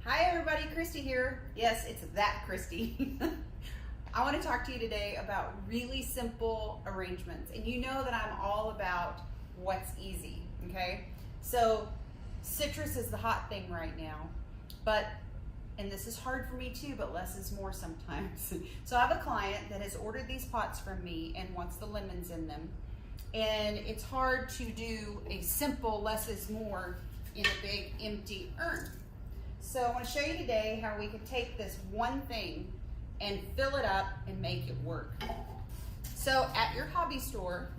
Hi everybody, Christy here. Yes, it's that Christy. I want to talk to you today about really simple arrangements. And you know that I'm all about what's easy, okay? So citrus is the hot thing right now, and this is hard for me too, but less is more sometimes. So I have a client that has ordered these pots from me and wants the lemons in them. And it's hard to do a simple less is more in a big empty urn. So I want to show you today how we can take this one thing and fill it up and make it work. So at your hobby store,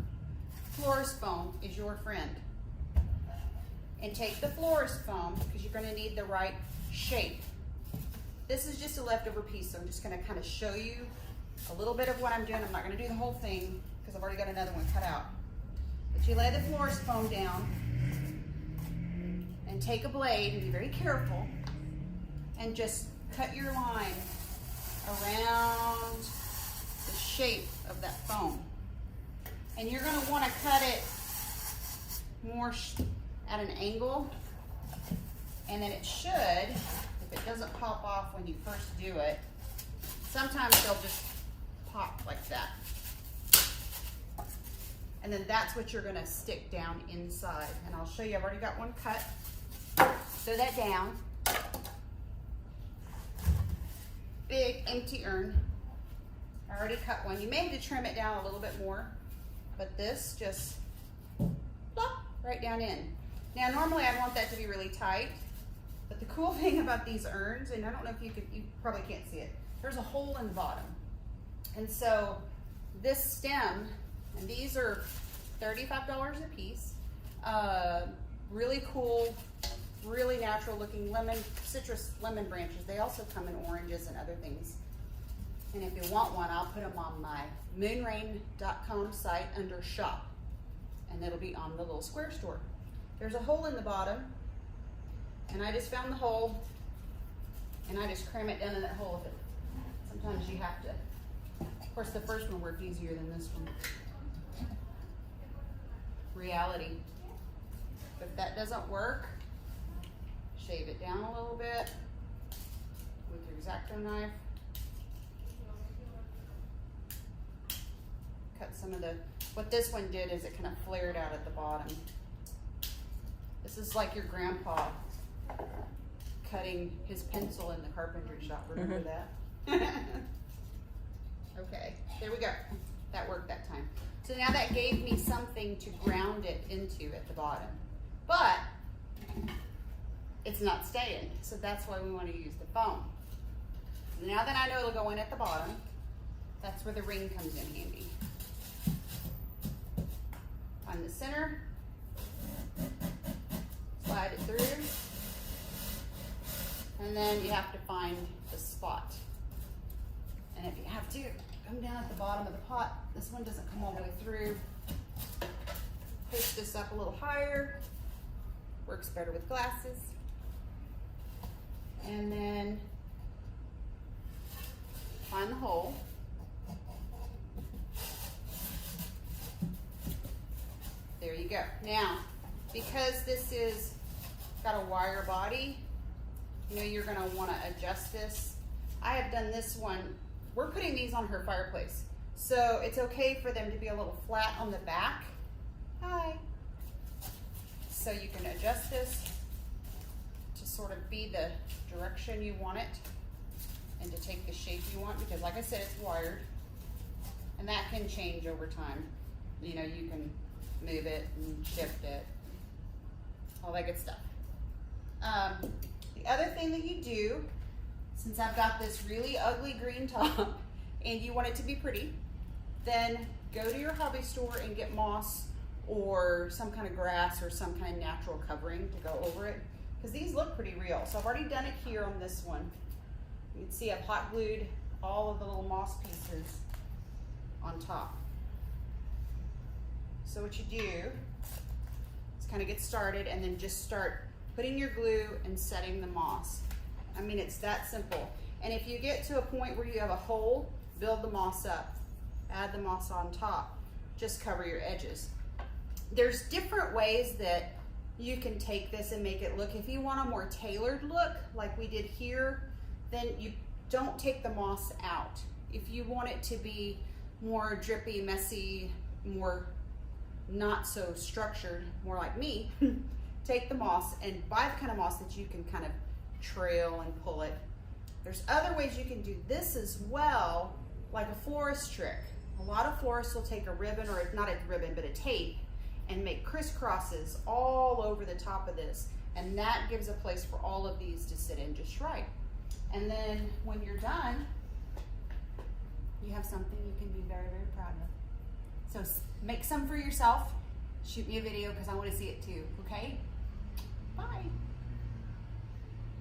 florist foam is your friend. And take the florist foam because you're going to need the right shape. This is just a leftover piece, so I'm just going to kind of show you a little bit of what I'm doing. I'm not going to do the whole thing because I've already got another one cut out. But you lay the florist foam down and take a blade and be very careful and just cut your line around the shape of that foam. And you're going to want to cut it more at an angle, and then it should, if it doesn't pop off when you first do it, sometimes they'll just pop like that. And then that's what you're going to stick down inside. And I'll show you, I've already got one cut. Throw that down. Big empty urn. I already cut one. You may have to trim it down a little bit more, but this just plop right down in. Now normally I'd want that to be really tight, but the cool thing about these urns, and I don't know if you probably can't see it, there's a hole in the bottom. And so this stem, and these are $35 a piece, really cool, really natural looking citrus lemon branches. They also come in oranges and other things. And if you want one, I'll put them on my Moonrain.com site under shop, and it'll be on the little square store. There's a hole in the bottom, and I just found the hole, and I just cram it down in that hole. Sometimes you have to. Of course, the first one worked easier than this one. Reality. If that doesn't work, shave it down a little bit with your X-Acto knife. Cut some of what this one did is it kind of flared out at the bottom. This is like your grandpa cutting his pencil in the carpentry shop. Remember that? Okay, there we go. That worked that time. So now that gave me something to ground it into at the bottom. But it's not staying, so that's why we want to use the foam. Now that I know it'll go in at the bottom, that's where the ring comes in handy. Find the center, slide it through, and then you have to find the spot. And if you have to, come down at the bottom of the pot. This one doesn't come all the way through. Push this up a little higher. Works better with glasses. And then find the hole. There you go. Now, because this is got a wire body, you know you're going to want to adjust this. I have done this one. We're putting these on her fireplace, so it's okay for them to be a little flat on the back. Hi. So you can adjust this to sort of be the direction you want it and to take the shape you want, because like I said, it's wired, and that can change over time. You know, you can move it and shift it, all that good stuff. The other thing that you do, since I've got this really ugly green top and you want it to be pretty, then go to your hobby store and get moss or some kind of grass or some kind of natural covering to go over it, because these look pretty real. So I've already done it here on this one. You can see I've hot glued all of the little moss pieces on top. So what you do is kind of get started and then just start putting your glue and setting the moss. I mean, it's that simple. And if you get to a point where you have a hole, build the moss up. Add the moss on top. Just cover your edges. There's different ways that you can take this and make it look, if you want a more tailored look like we did here, then you don't take the moss out. If you want it to be more drippy, messy, more not so structured, more like me, take the moss and buy the kind of moss that you can kind of trail and pull it. There's other ways you can do this as well, like a florist trick. A lot of florists will take a ribbon, or not a ribbon, but a tape, and make crisscrosses all over the top of this. And that gives a place for all of these to sit in just right. And then when you're done, you have something you can be very, very proud of. So make some for yourself. Shoot me a video because I want to see it too, okay? Bye.